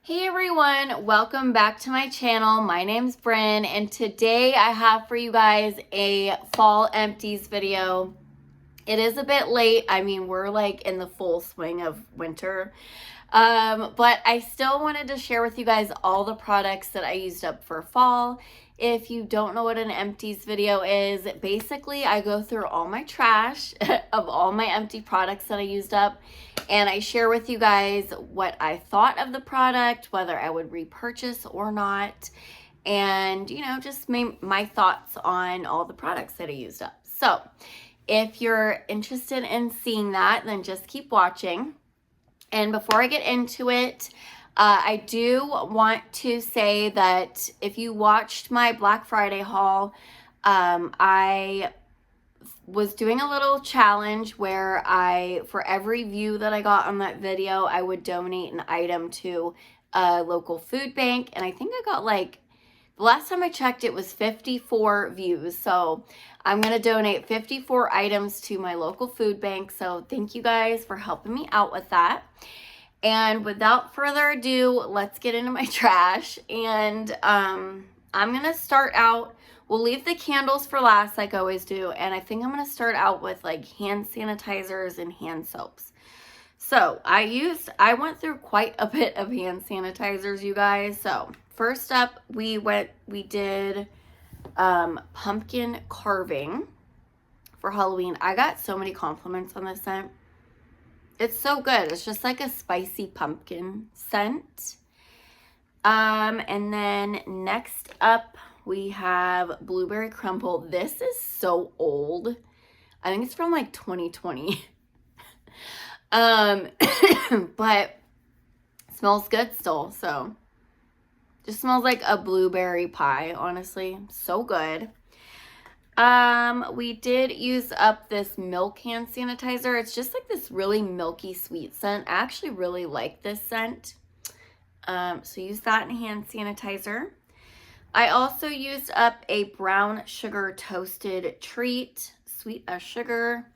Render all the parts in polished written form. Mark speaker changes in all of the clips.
Speaker 1: Hey everyone, welcome back to my channel. My name's Bryn, and today I have for you guys a fall empties video. It is a bit late. I mean, we're like in the full swing of winter. But I still wanted to share with you guys all the products that I used up for fall. If you don't know what an empties video is, basically I go through all my trash of all my empty products that I used up, and I share with you guys what I thought of the product, whether I would repurchase or not, and just my thoughts on all the products that I used up. So if you're interested in seeing that, then just keep watching. And before I get into it, I do want to say that if you watched my Black Friday haul, I was doing a little challenge where for every view that I got on that video, I would donate an item to a local food bank. And I think I got the last time I checked, it was 54 views. So I'm going to donate 54 items to my local food bank. So thank you guys for helping me out with that. And without further ado, let's get into my trash. And I'm going to start out, we'll leave the candles for last like I always do. And I think I'm going to start out with like hand sanitizers and hand soaps. So I went through quite a bit of hand sanitizers, you guys. So first up, we did pumpkin carving for Halloween. I got so many compliments on this scent. It's so good. It's just like a spicy pumpkin scent. And then next up, we have blueberry crumble. This is so old. I think it's from like 2020. But it smells good still. So just smells like a blueberry pie, honestly. So good. We did use up this milk hand sanitizer. It's just like this really milky sweet scent. I actually really like this scent. So use that in hand sanitizer. I also used up a brown sugar toasted treat, sweet as sugar.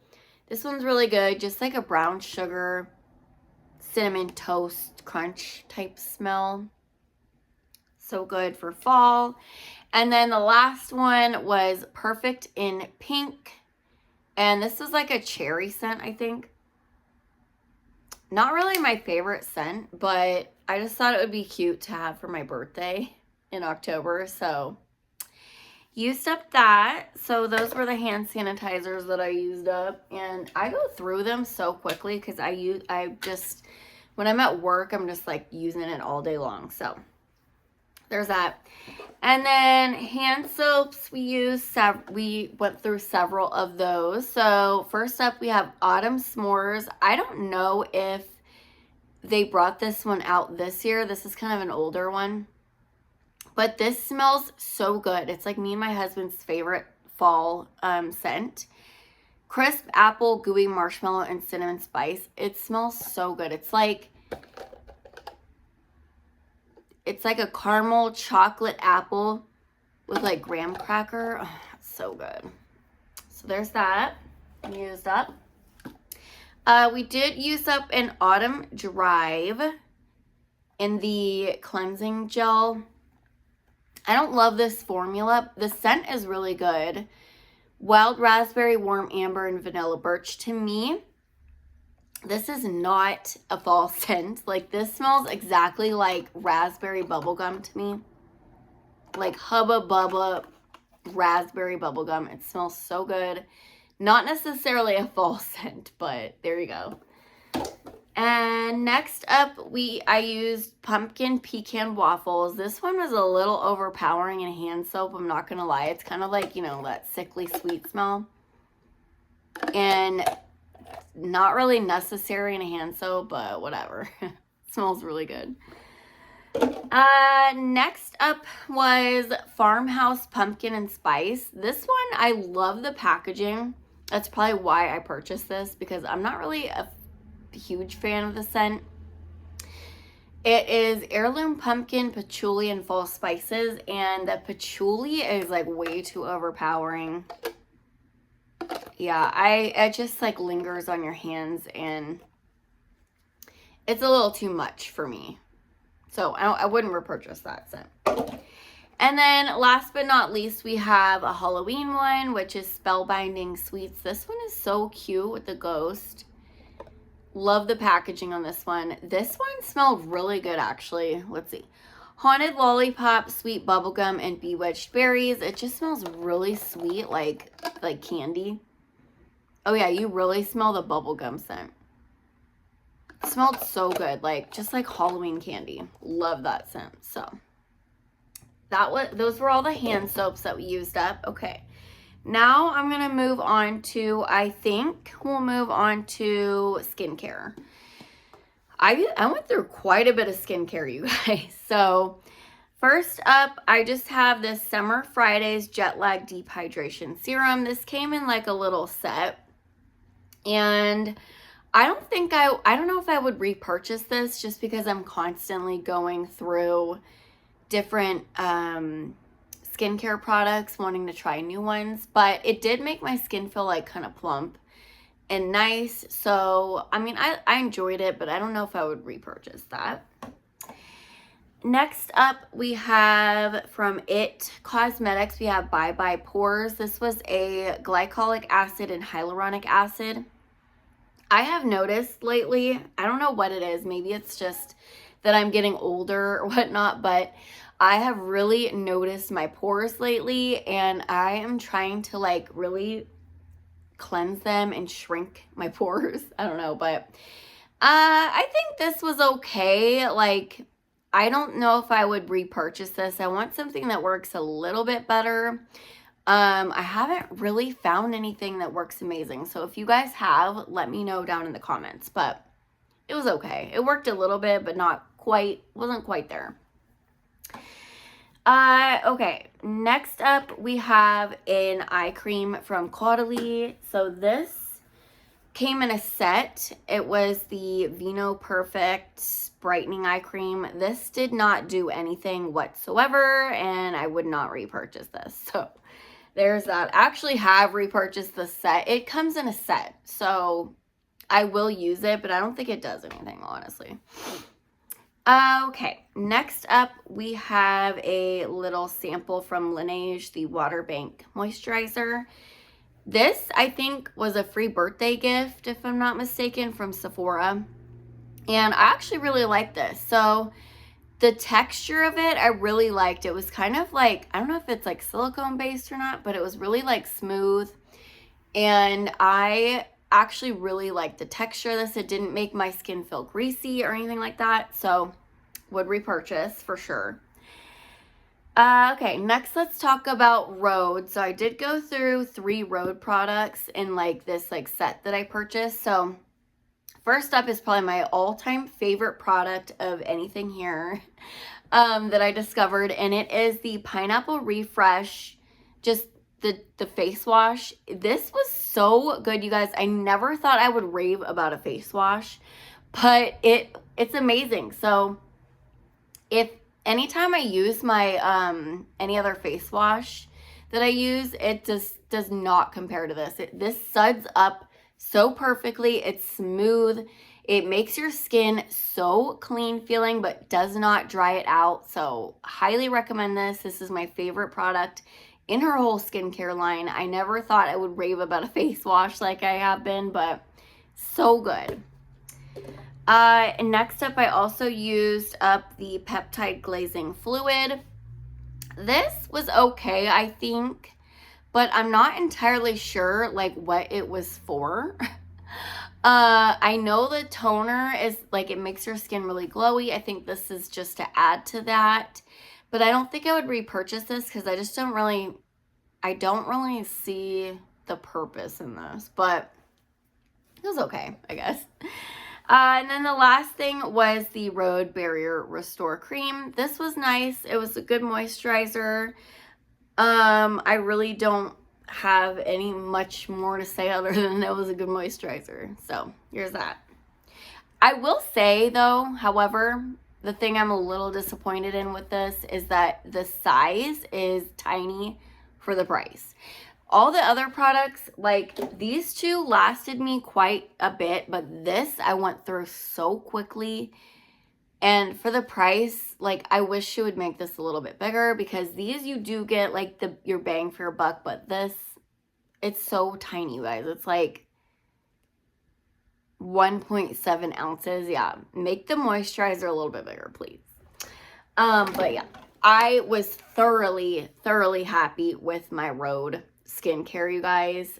Speaker 1: This one's really good, just like a brown sugar cinnamon toast crunch type smell. So good for fall. And then the last one was Perfect in Pink. And this was like a cherry scent, I think. Not really my favorite scent, but I just thought it would be cute to have for my birthday in October. So used up that. So those were the hand sanitizers that I used up. And I go through them so quickly because when I'm at work, I'm just like using it all day long. So there's that. And then hand soaps, we went through several of those. So first up, we have Autumn S'mores. I don't know if they brought this one out this year. This is kind of an older one. But this smells so good. It's like me and my husband's favorite fall scent. Crisp apple, gooey marshmallow, and cinnamon spice. It smells so good. It's like a caramel chocolate apple with like graham cracker. Oh, it's so good. So there's that. Used up. We did use up an Autumn Drive in the cleansing gel. I don't love this formula. The scent is really good. Wild raspberry, warm amber, and vanilla birch. To me, this is not a fall scent. Like, this smells exactly like raspberry bubblegum to me. Like Hubba Bubba raspberry bubblegum. It smells so good. Not necessarily a fall scent, but there you go. And next up, I used pumpkin pecan waffles. This one was a little overpowering in hand soap. I'm not going to lie. It's kind of like, that sickly sweet smell. And not really necessary in a hand soap, but whatever. It smells really good. Next up was Farmhouse Pumpkin and Spice. This one, I love the packaging. That's probably why I purchased this, because I'm not really a huge fan of the scent. It is heirloom pumpkin, patchouli, and fall spices, and the patchouli is like way too overpowering. Yeah, it just like lingers on your hands, and it's a little too much for me. So I wouldn't repurchase that scent. And then last but not least, we have a Halloween one, which is Spellbinding Sweets. This one is so cute with the ghost. Love the packaging on this one. This one smelled really good, actually. Let's see. Haunted Lollipop, Sweet Bubblegum, and Bewitched Berries. It just smells really sweet, like candy. Oh yeah, you really smell the bubblegum scent. It smelled so good, just like Halloween candy. Love that scent. So those were all the hand soaps that we used up. Okay. Now I'm going to move on to, I think we'll move on to skincare. I went through quite a bit of skincare, you guys. So first up, I just have this Summer Fridays Jet Lag Deep Hydration Serum. This came in like a little set. And I don't know if I would repurchase this just because I'm constantly going through different skincare products, wanting to try new ones, but it did make my skin feel like kind of plump and nice. So I mean, I enjoyed it, but I don't know if I would repurchase that. Next up, we have from It Cosmetics, we have Bye Bye Pores. This was a glycolic acid and hyaluronic acid. I have noticed lately, I don't know what it is, maybe it's just that I'm getting older or whatnot, but I have really noticed my pores lately, and I am trying to really cleanse them and shrink my pores. I don't know, but I think this was okay. I don't know if I would repurchase this. I want something that works a little bit better. I haven't really found anything that works amazing. So if you guys have, let me know down in the comments, but it was okay. It worked a little bit, but wasn't quite there. Okay, next up we have an eye cream from Caudalie. So this came in a set. It was the Vino Perfect Brightening Eye Cream. This did not do anything whatsoever, and I would not repurchase this. So there's that. I actually have repurchased the set. It comes in a set, so I will use it, but I don't think it does anything, honestly. Okay, next up, we have a little sample from Laneige, the Water Bank Moisturizer. This, I think, was a free birthday gift, if I'm not mistaken, from Sephora. And I actually really like this. So the texture of it, I really liked. It was kind of I don't know if it's silicone based or not, but it was really smooth. And I actually really liked the texture of this. It didn't make my skin feel greasy or anything like that. So would repurchase for sure. Okay, next let's talk about Rhode. So I did go through 3 Rhode products in this set that I purchased. So first up is probably my all-time favorite product of anything here that I discovered, and it is the Pineapple Refresh, just the face wash. This was so good, you guys. I never thought I would rave about a face wash, but it's amazing. So if anytime I use my any other face wash that I use, it just does not compare to this. This suds up so perfectly. It's smooth. It makes your skin so clean feeling, but does not dry it out. So highly recommend this. This is my favorite product in her whole skincare line. I never thought I would rave about a face wash like I have been, but so good. And next up, I also used up the Peptide Glazing Fluid. This was okay, I think, but I'm not entirely sure what it was for. I know the toner is it makes your skin really glowy. I think this is just to add to that, but I don't think I would repurchase this because I just don't really see the purpose in this, but it was okay, I guess. And then the last thing was the Rhode Barrier Restore Cream. This was nice. It was a good moisturizer. I really don't have any much more to say other than it was a good moisturizer. So here's that. I will say though, however, the thing I'm a little disappointed in with this is that the size is tiny for the price. All the other products, these 2 lasted me quite a bit, but this I went through so quickly. And for the price, like, I wish she would make this a little bit bigger, because these you do get like your bang for your buck, but this, it's so tiny, you guys. It's like 1.7 ounces. Yeah, make the moisturizer a little bit bigger, please. But yeah, I was thoroughly happy with my Rhode skincare, you guys.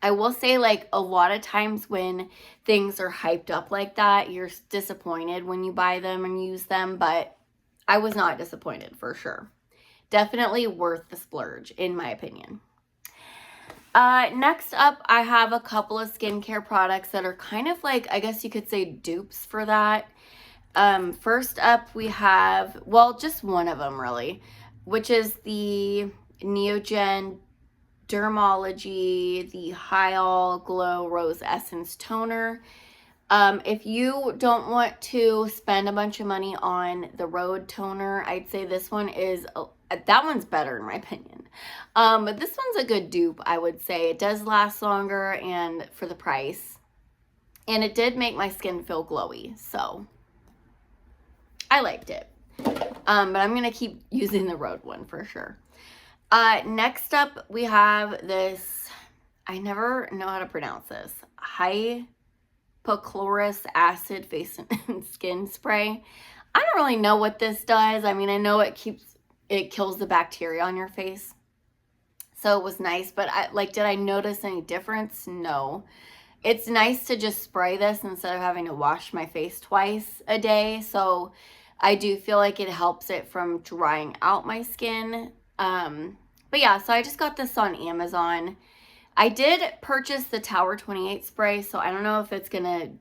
Speaker 1: I will say, like, a lot of times when things are hyped up like that, you're disappointed when you buy them and use them, but I was not disappointed, for sure. Definitely worth the splurge, in my opinion. Next up, I have a couple of skincare products that are kind of like, I guess you could say, dupes for that. First up, we have, well, just one of them really, which is the Neogen Dermology, the Hyal Glow Rose Essence Toner. If you don't want to spend a bunch of money on the Rhode toner, I'd say this one is, that one's better in my opinion. But this one's a good dupe, I would say. It does last longer and for the price. And it did make my skin feel glowy, so I liked it. But I'm going to keep using the Rhode one for sure. Next up, we have this, I never know how to pronounce this, hypochlorous acid face and skin spray. I don't really know what this does. I mean, I know it kills the bacteria on your face. So it was nice, but did I notice any difference? No. It's nice to just spray this instead of having to wash my face twice a day. So I do feel like it helps it from drying out my skin. But yeah, so I just got this on Amazon. I did purchase the Tower 28 spray, so I don't know if it's gonna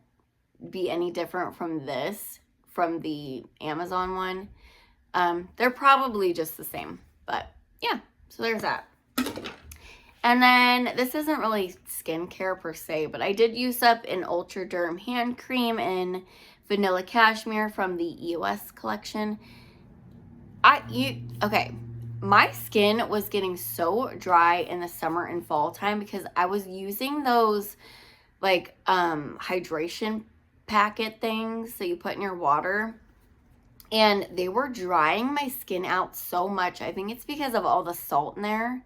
Speaker 1: be any different from this, from the Amazon one. They're probably just the same, but yeah, so there's that. And then this isn't really skincare per se, but I did use up an Ultra Derm hand cream in Vanilla Cashmere from the EOS collection. Okay, my skin was getting so dry in the summer and fall time because I was using those like hydration packet things that you put in your water, and they were drying my skin out so much. I think it's because of all the salt in there.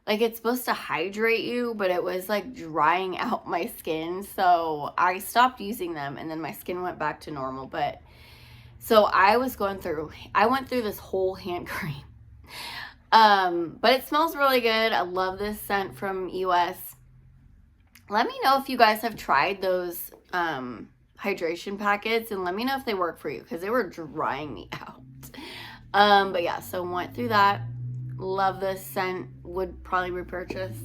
Speaker 1: Like, it's supposed to hydrate you, but it was like drying out my skin. So I stopped using them, and then my skin went back to normal. But so I went through this whole hand cream. But it smells really good. I love this scent from EOS. Let me know if you guys have tried those hydration packets, and let me know if they work for you, because they were drying me out. But yeah, so went through that. Love this scent. Would probably repurchase.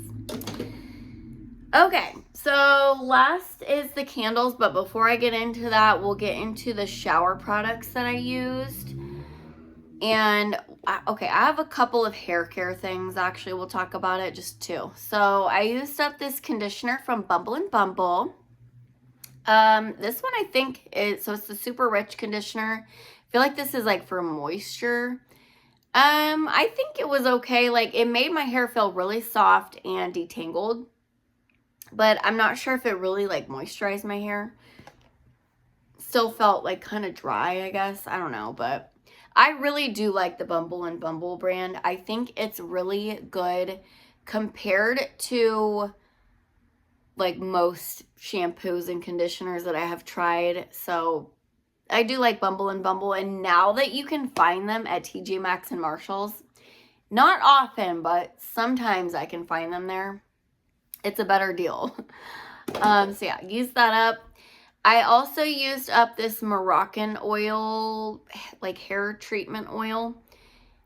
Speaker 1: Okay, so last is the candles, but before I get into that, we'll get into the shower products that I used. And okay, I have a couple of hair care things. Actually, we'll talk about it, just two. So I used up this conditioner from Bumble and Bumble. This one I think so it's the super rich conditioner. I feel like this is like for moisture. I think it was okay. Like, it made my hair feel really soft and detangled, but I'm not sure if it really like moisturized my hair. Still felt like kind of dry, I guess. I don't know, but I really do like the Bumble and Bumble brand. I think it's really good compared to like most shampoos and conditioners that I have tried. So I do like Bumble and Bumble, and now that you can find them at TJ Maxx and Marshall's, not often, but sometimes I can find them there, it's a better deal. So yeah, use that up. I also used up this Moroccan oil, like hair treatment oil.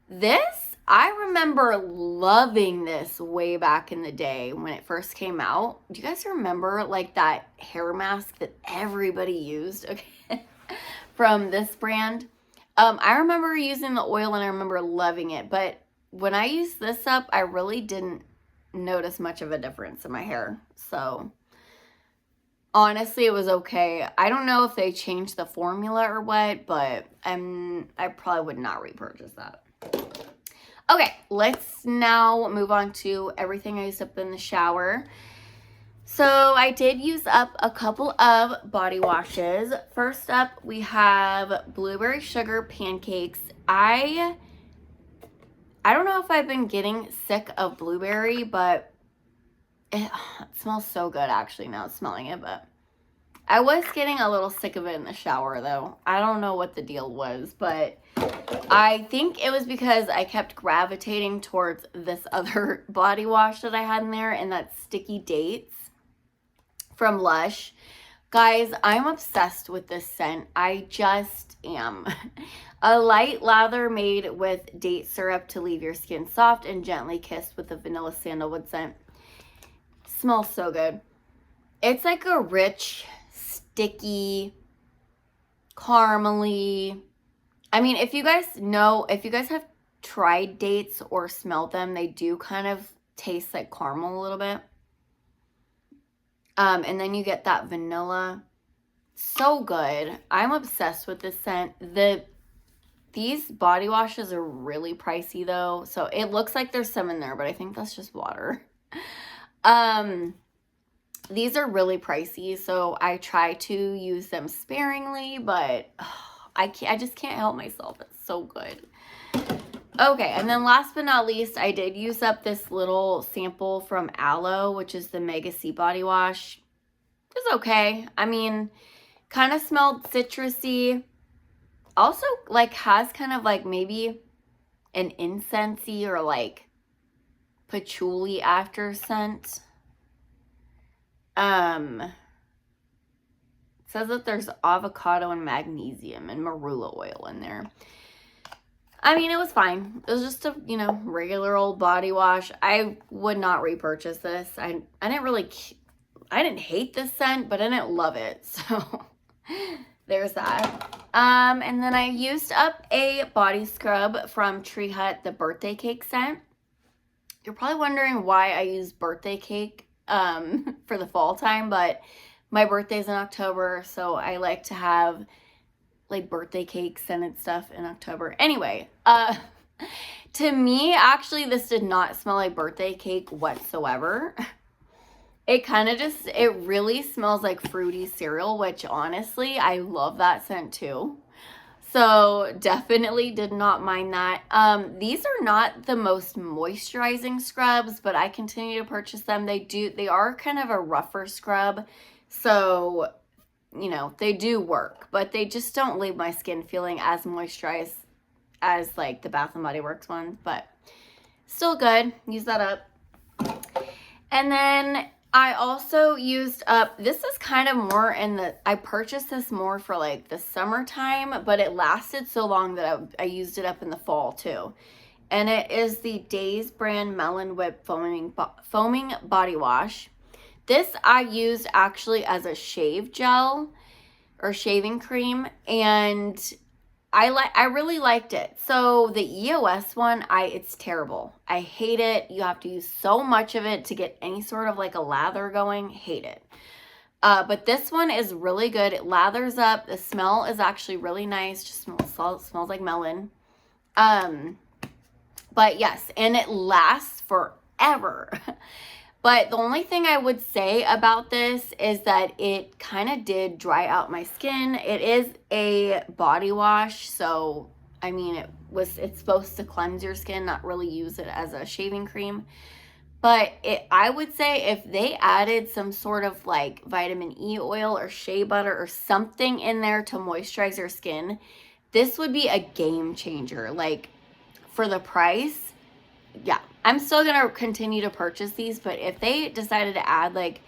Speaker 1: This, I remember loving this way back in the day when it first came out. Do you guys remember like that hair mask that everybody used? Okay. From this brand. I remember using the oil and I remember loving it, but when I used this up, I really didn't notice much of a difference in my hair. So honestly, it was okay. I don't know if they changed the formula or what, but I probably would not repurchase that. Okay, let's now move on to everything I used up in the shower. So I did use up a couple of body washes. First up, we have blueberry sugar pancakes. I don't know if I've been getting sick of blueberry, but it smells so good actually now smelling it, but I was getting a little sick of it in the shower though. I don't know what the deal was, but I think it was because I kept gravitating towards this other body wash that I had in there, and that's Sticky Dates from Lush. Guys, I'm obsessed with this scent. I just am. A light lather made with date syrup to leave your skin soft and gently kissed with a vanilla sandalwood scent. Smells so good. It's like a rich, sticky, caramely. I mean, if you guys have tried dates or smelled them, they do kind of taste like caramel a little bit. And then you get that vanilla. So good. I'm obsessed with this scent. These body washes are really pricey though. So it looks like there's some in there, but I think that's just water. These are really pricey, so I try to use them sparingly, but I just can't help myself. It's so good. Okay, and then last but not least, I did use up this little sample from Aloe, which is the Mega C body wash. It's okay. I mean, kind of smelled citrusy. Also, like, has kind of like maybe an incensey or like patchouli after scent. It says that there's avocado and magnesium and marula oil in there. I mean, it was fine. It was just a, regular old body wash. I would not repurchase this. I didn't hate this scent, but I didn't love it. So there's that. And then I used up a body scrub from Tree Hut, the birthday cake scent. You're probably wondering why I use birthday cake for the fall time, but my birthday's in October, so I like to have like birthday cake scented stuff in October. Anyway, to me, actually, this did not smell like birthday cake whatsoever. It it really smells like fruity cereal, which honestly, I love that scent too. So definitely did not mind that. These are not the most moisturizing scrubs, but I continue to purchase them. They are kind of a rougher scrub. So, they do work, but they just don't leave my skin feeling as moisturized as like the Bath & Body Works ones, but still good. Use that up. And then I also used up, this is kind of more I purchased this more for like the summertime, but it lasted so long that I used it up in the fall too. And it is the Days brand Melon Whip foaming body wash. This I used actually as a shave gel or shaving cream, and I really liked it. So the EOS one, it's terrible. I hate it. You have to use so much of it to get any sort of like a lather going. Hate it. But this one is really good. It lathers up. The smell is actually really nice. Just smells like melon. But yes, and it lasts forever. But the only thing I would say about this is that it kind of did dry out my skin. It is a body wash, so I mean it's supposed to cleanse your skin, not really use it as a shaving cream. But I would say if they added some sort of like vitamin E oil or shea butter or something in there to moisturize your skin, this would be a game changer. Like for the price, yeah, I'm still going to continue to purchase these, but if they decided to add like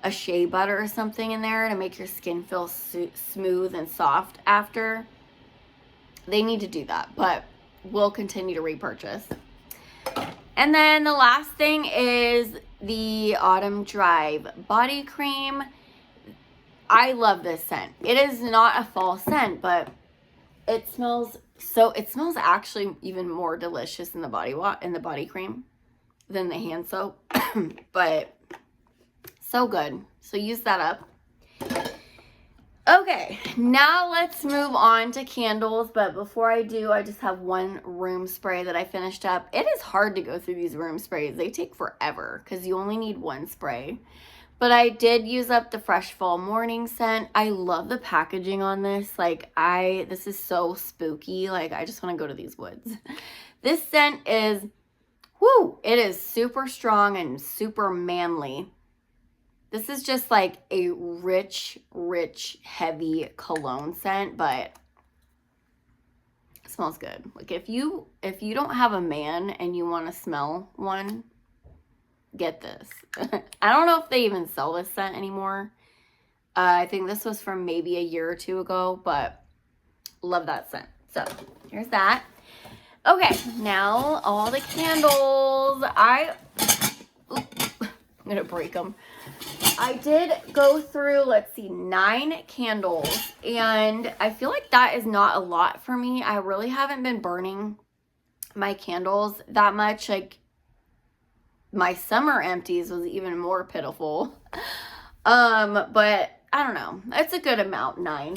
Speaker 1: a shea butter or something in there to make your skin feel smooth and soft after, they need to do that, but we'll continue to repurchase. And then the last thing is the Autumn Drive body cream. I love this scent. It is not a fall scent, but it smells actually even more delicious in the body cream than the hand soap. But so good. So use that up. Okay, now let's move on to candles. But before I do, I just have one room spray that I finished up. It is hard to go through these room sprays. They take forever because you only need one spray. But I did use up the Fresh Fall Morning scent. I love the packaging on this. Like, this is so spooky. Like, I just want to go to these woods. This scent is, whoo, it is super strong and super manly. This is just like a rich, heavy cologne scent, but it smells good. Like, if you don't have a man and you want to smell one, get this. I don't know if they even sell this scent anymore. I think this was from maybe a year or two ago, but love that scent. So here's that. Okay, now all the candles. I'm gonna break them. I did go through, let's see, 9 candles, and I feel like that is not a lot for me. I really haven't been burning my candles that much. Like, my summer empties was even more pitiful. But I don't know. It's a good amount, 9.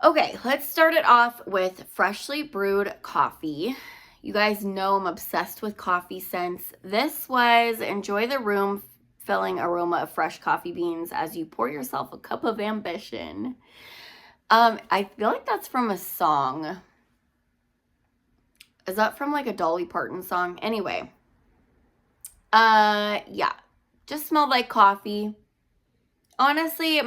Speaker 1: Okay, let's start it off with freshly brewed coffee. You guys know I'm obsessed with coffee scents. This was enjoy the room filling aroma of fresh coffee beans as you pour yourself a cup of ambition. I feel like that's from a song. Is that from like a Dolly Parton song? Anyway. Yeah, just smelled like coffee. Honestly,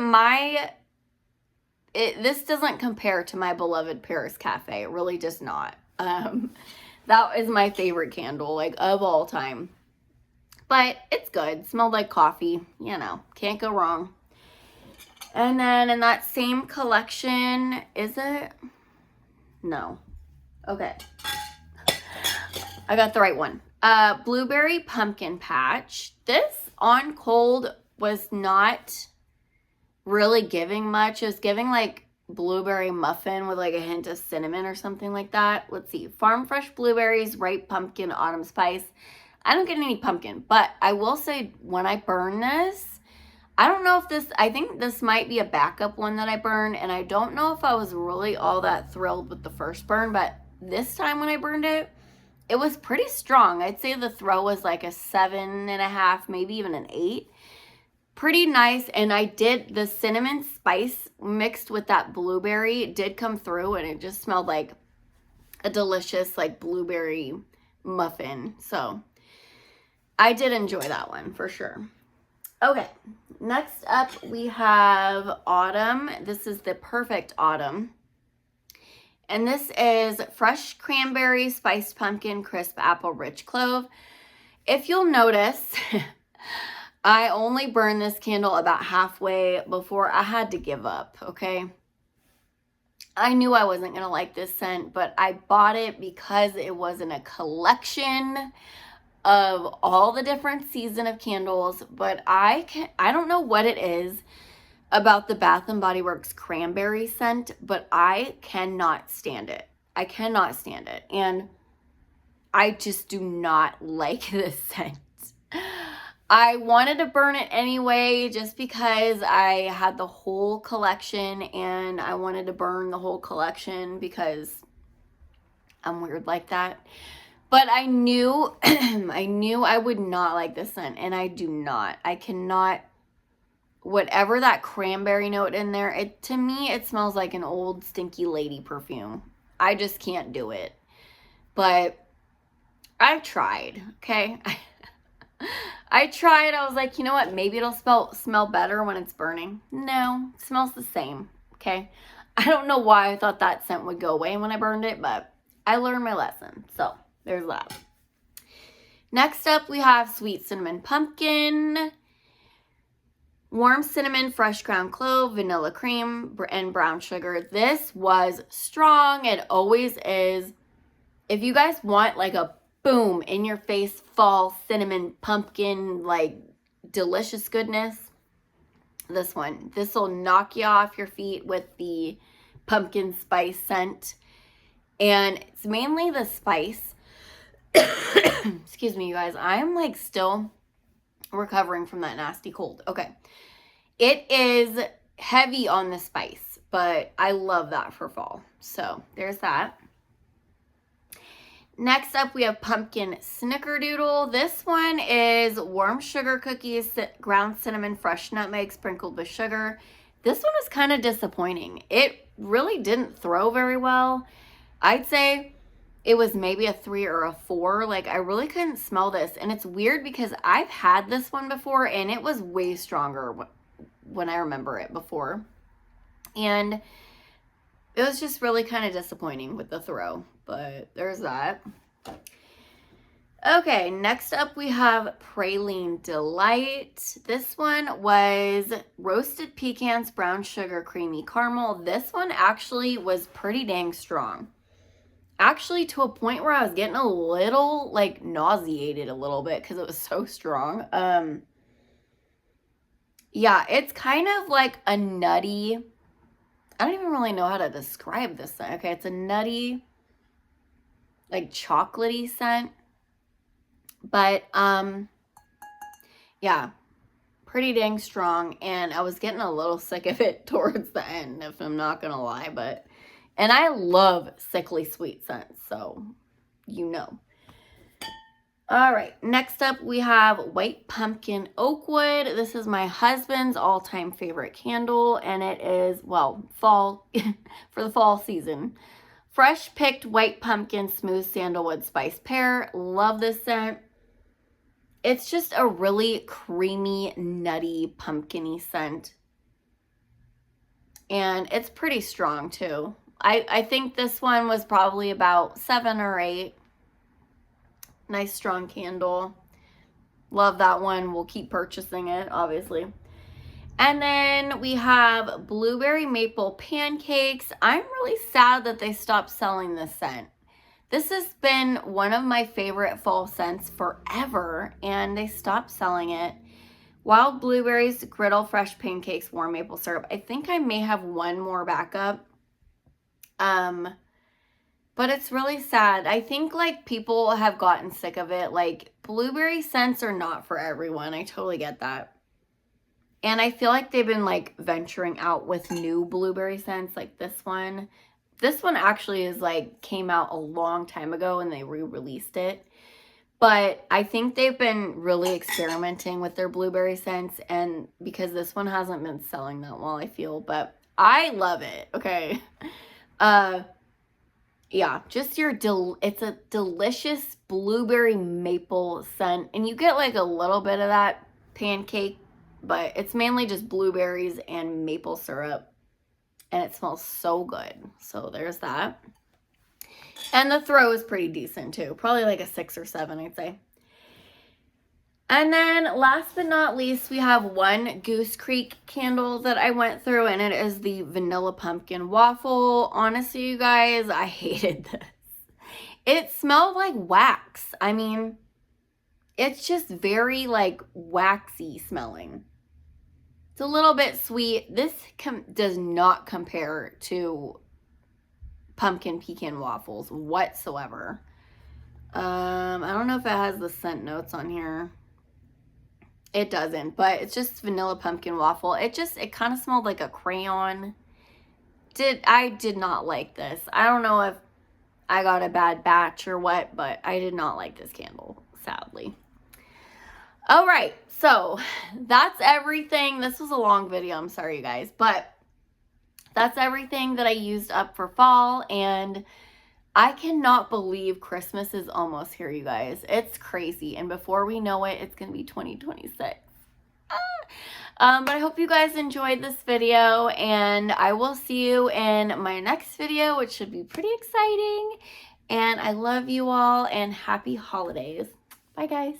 Speaker 1: this doesn't compare to my beloved Paris Cafe. It really does not. That is my favorite candle, like, of all time. But it's good. Smelled like coffee. You know, can't go wrong. And then in that same collection, is it? No. Okay. I got the right one. Blueberry Pumpkin Patch. This on cold was not really giving much. It was giving like blueberry muffin with like a hint of cinnamon or something like that. Let's see. Farm fresh blueberries, ripe pumpkin, autumn spice. I don't get any pumpkin, but I will say when I burn this, I don't know if this, I think this might be a backup one that I burned, and I don't know if I was really all that thrilled with the first burn, but this time when I burned it, it was pretty strong. I'd say the throw was like a 7.5, maybe even an 8. Pretty nice. And I did the cinnamon spice mixed with that blueberry did come through, and it just smelled like a delicious like blueberry muffin. So I did enjoy that one for sure. Okay, next up we have Autumn. This is the Perfect Autumn. And this is fresh cranberry, spiced pumpkin, crisp apple, rich clove. If you'll notice, I only burned this candle about halfway before I had to give up, okay? I knew I wasn't going to like this scent, but I bought it because it was in a collection of all the different season of candles. But I don't know what it is about the Bath & Body Works cranberry scent, but I cannot stand it. I cannot stand it. And I just do not like this scent. I wanted to burn it anyway just because I had the whole collection, and I wanted to burn the whole collection because I'm weird like that. But I knew I would not like this scent, and I do not. I cannot. Whatever that cranberry note in there, to me, it smells like an old stinky lady perfume. I just can't do it. But I've tried, okay? I tried. I was like, you know what? Maybe it'll smell better when it's burning. No, it smells the same, okay? I don't know why I thought that scent would go away when I burned it, but I learned my lesson. So there's that. Next up, we have Sweet Cinnamon Pumpkin. Warm cinnamon, fresh ground clove, vanilla cream, and brown sugar. This was strong. It always is. If you guys want like a boom in your face fall cinnamon pumpkin like delicious goodness, this will knock you off your feet with the pumpkin spice scent. And it's mainly the spice. Excuse me, you guys. I am like still recovering from that nasty cold. Okay. It is heavy on the spice, but I love that for fall. So there's that. Next up, we have pumpkin snickerdoodle. This one is warm sugar cookies, ground cinnamon, fresh nutmeg sprinkled with sugar. This one was kind of disappointing. It really didn't throw very well. I'd say it was maybe a 3 or a 4. Like, I really couldn't smell this. And it's weird because I've had this one before and it was way stronger when I remember it before. And it was just really kind of disappointing with the throw. But there's that. Okay, next up we have Praline Delight. This one was roasted pecans, brown sugar, creamy caramel. This one actually was pretty dang strong. Actually, to a point where I was getting a little, like, nauseated a little bit because it was so strong. Yeah, it's kind of like a nutty, I don't even really know how to describe this scent. Okay, it's a nutty, like, chocolatey scent. But, yeah, pretty dang strong. And I was getting a little sick of it towards the end, if I'm not going to lie. But, and I love sickly sweet scents, so you know. All right, next up we have White Pumpkin Oakwood. This is my husband's all-time favorite candle, and it is, well, fall, for the fall season. Fresh picked white pumpkin, smooth sandalwood spice pear. Love this scent. It's just a really creamy, nutty, pumpkin-y scent. And it's pretty strong too. I think this one was probably about 7 or 8. Nice strong candle. Love that one. We'll keep purchasing it, obviously. And then we have Blueberry Maple Pancakes. I'm really sad that they stopped selling this scent. This has been one of my favorite fall scents forever, and they stopped selling it. Wild blueberries, griddle fresh pancakes, warm maple syrup. I think I may have one more backup. But it's really sad. I think, like, people have gotten sick of it. Like, blueberry scents are not for everyone. I totally get that. And I feel like they've been, like, venturing out with new blueberry scents, like this one. This one actually is, like, came out a long time ago and they re-released it. But I think they've been really experimenting with their blueberry scents, and because this one hasn't been selling that well, I feel. But I love it, okay? Yeah, just it's a delicious blueberry maple scent. And you get like a little bit of that pancake, but it's mainly just blueberries and maple syrup. And it smells so good. So there's that. And the throw is pretty decent too. Probably like a 6 or 7, I'd say. And then last but not least, we have one Goose Creek candle that I went through, and it is the Vanilla Pumpkin Waffle. Honestly, you guys, I hated this. It smelled like wax. I mean, it's just very like waxy smelling. It's a little bit sweet. This does not compare to pumpkin pecan waffles whatsoever. I don't know if it has the scent notes on here. It doesn't, but it's just vanilla pumpkin waffle. It kind of smelled like a crayon. I did not like this. I don't know if I got a bad batch or what, but I did not like this candle, sadly. All right, so that's everything. This was a long video, I'm sorry, you guys, but that's everything that I used up for fall, and I cannot believe Christmas is almost here, you guys. It's crazy, and before we know it, it's going to be 2026. But I hope you guys enjoyed this video, and I will see you in my next video, which should be pretty exciting. And I love you all, and happy holidays. Bye, guys.